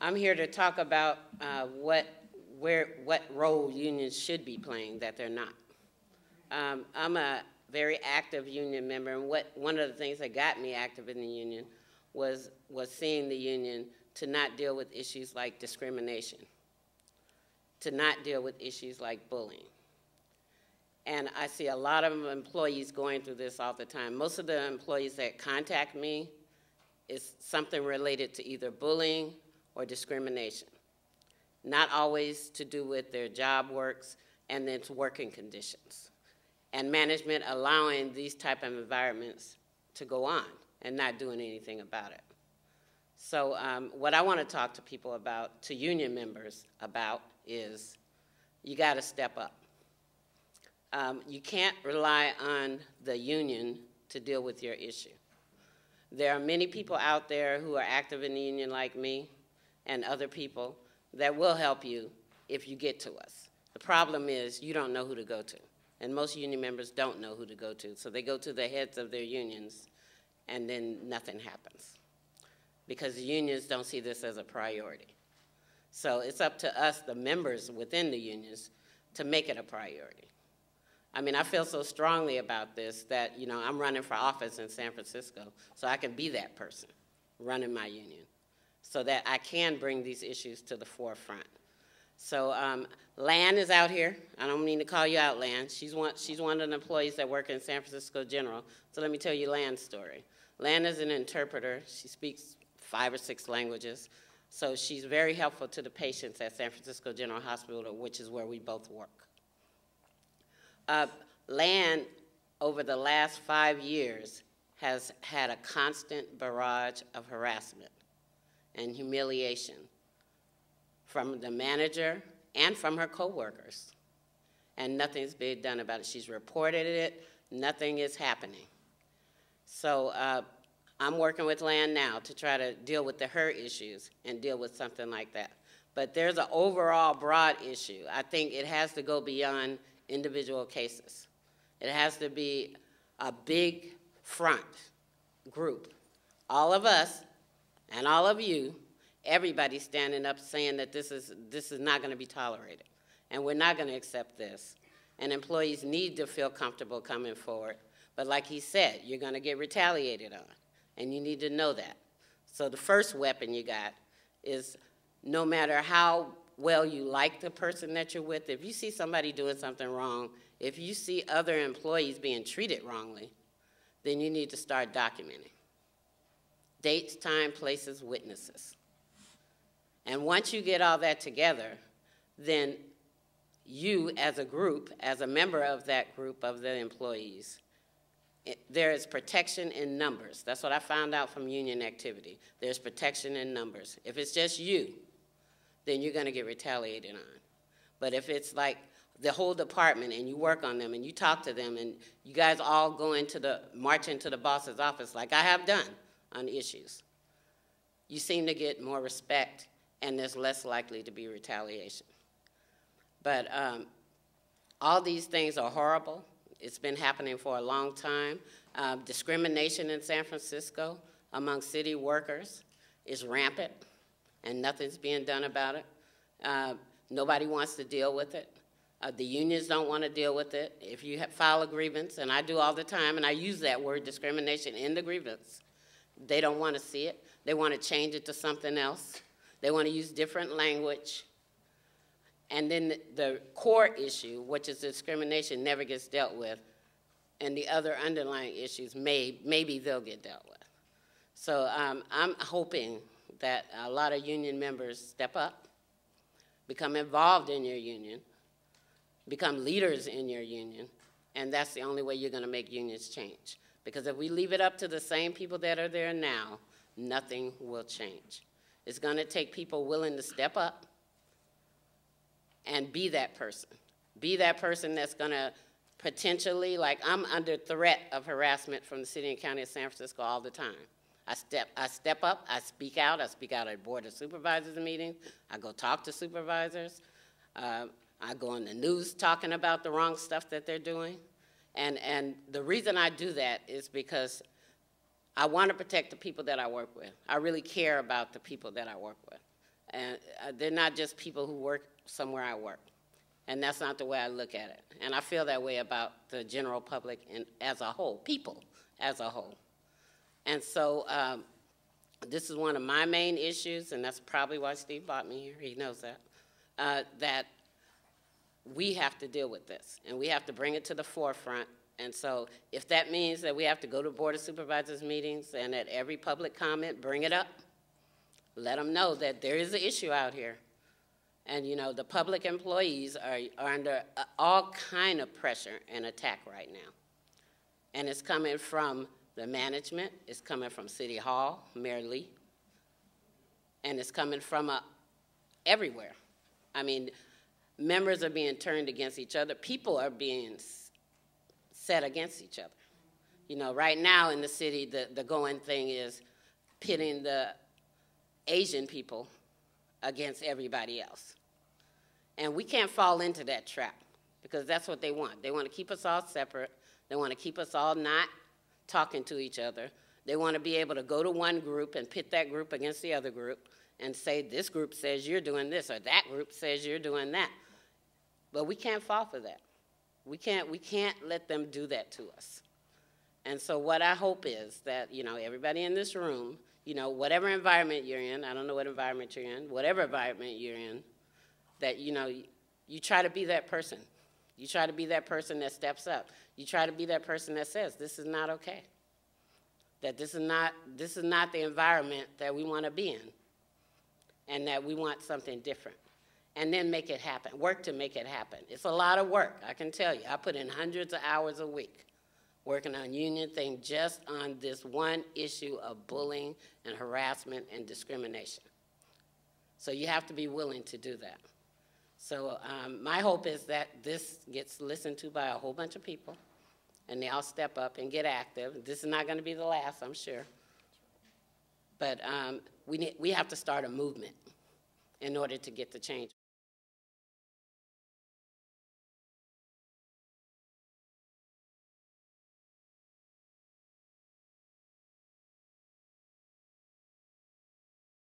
I'm here to talk about what role unions should be playing that they're not. I'm a very active union member, and one of the things that got me active in the union was seeing the union to not deal with issues like discrimination, to not deal with issues like bullying. And I see a lot of employees going through this all the time. Most of the employees that contact me is something related to either bullying or discrimination. Not always to do with their job works and then to working conditions. And management allowing these type of environments to go on and not doing anything about it. So what I want to talk to people about, to union members about, is you got to step up. You can't rely on the union to deal with your issue. There are many people out there who are active in the union like me and other people that will help you if you get to us. The problem is you don't know who to go to. And most union members don't know who to go to. So they go to the heads of their unions and then nothing happens because the unions don't see this as a priority. So it's up to us, the members within the unions, to make it a priority. I mean, I feel so strongly about this that, you know, I'm running for office in San Francisco so I can be that person running my union so that I can bring these issues to the forefront. So Lan is out here. I don't mean to call you out, Lan. She's one of the employees that work in San Francisco General. So let me tell you Lan's story. Lan is an interpreter. She speaks 5 or 6 languages. So she's very helpful to the patients at San Francisco General Hospital, which is where we both work. Lan, over the last 5 years, has had a constant barrage of harassment and humiliation from the manager and from her coworkers. And nothing's been done about it. She's reported it. Nothing is happening. So I'm working with Lan now to try to deal with her issues and deal with something like that. But there's an overall broad issue. I think it has to go beyond individual cases. It has to be a big front group. All of us and all of you, everybody standing up saying that this is not going to be tolerated and we're not going to accept this. And employees need to feel comfortable coming forward. But like he said, you're going to get retaliated on, and you need to know that. So the first weapon you got is no matter how well you like the person that you're with, if you see somebody doing something wrong, if you see other employees being treated wrongly, then you need to start documenting. Dates, time, places, witnesses. And once you get all that together, then you as a group, as a member of that group of the employees, there is protection in numbers. That's what I found out from union activity. There's protection in numbers. If it's just you, then you're going to get retaliated on. But if it's like the whole department and you work on them and you talk to them and you guys all go march into the boss's office like I have done on issues, you seem to get more respect and there's less likely to be retaliation. But all these things are horrible. It's been happening for a long time. Discrimination in San Francisco among city workers is rampant, and nothing's being done about it. Nobody wants to deal with it. The unions don't want to deal with it. If you file a grievance, and I do all the time, and I use that word discrimination in the grievance, they don't want to see it. They want to change it to something else. They want to use different language. And then the core issue, which is discrimination, never gets dealt with, and the other underlying issues, maybe they'll get dealt with. So I'm hoping that a lot of union members step up, become involved in your union, become leaders in your union, and that's the only way you're going to make unions change. Because if we leave it up to the same people that are there now, nothing will change. It's going to take people willing to step up and be that person. Be that person that's going to potentially, like I'm under threat of harassment from the city and county of San Francisco all the time. I step up, I speak out at Board of Supervisors meetings, I go talk to supervisors, I go on the news talking about the wrong stuff that they're doing. And the reason I do that is because I want to protect the people that I work with. I really care about the people that I work with. And they're not just people who work somewhere I work. And that's not the way I look at it. And I feel that way about the general public as a whole, people as a whole. And so this is one of my main issues, and that's probably why Steve brought me here. He knows that, that we have to deal with this, and we have to bring it to the forefront. And so if that means that we have to go to Board of Supervisors meetings and at every public comment, bring it up, let them know that there is an issue out here. And, you know, the public employees are under all kind of pressure and attack right now. And it's coming from the management, it's coming from City Hall, Mayor Lee, and it's coming from everywhere. I mean, members are being turned against each other. People are being set against each other. You know, right now in the city, the going thing is pitting the Asian people against everybody else. And we can't fall into that trap because that's what they want. They want to keep us all separate. They want to keep us all not talking to each other. They want to be able to go to one group and pit that group against the other group and say this group says you're doing this or that group says you're doing that. But we can't fall for that. We can't let them do that to us. And so what I hope is that, you know, everybody in this room, you know, whatever environment you're in, I don't know what environment you're in, whatever environment you're in, that, you know, you try to be that person. You try to be that person that steps up. You try to be that person that says, this is not okay. That this is not the environment that we want to be in. And that we want something different. And then make it happen. Work to make it happen. It's a lot of work, I can tell you. I put in hundreds of hours a week working on union thing just on this one issue of bullying and harassment and discrimination. So you have to be willing to do that. So my hope is that this gets listened to by a whole bunch of people, and they all step up and get active. This is not going to be the last, I'm sure. But we have to start a movement in order to get the change.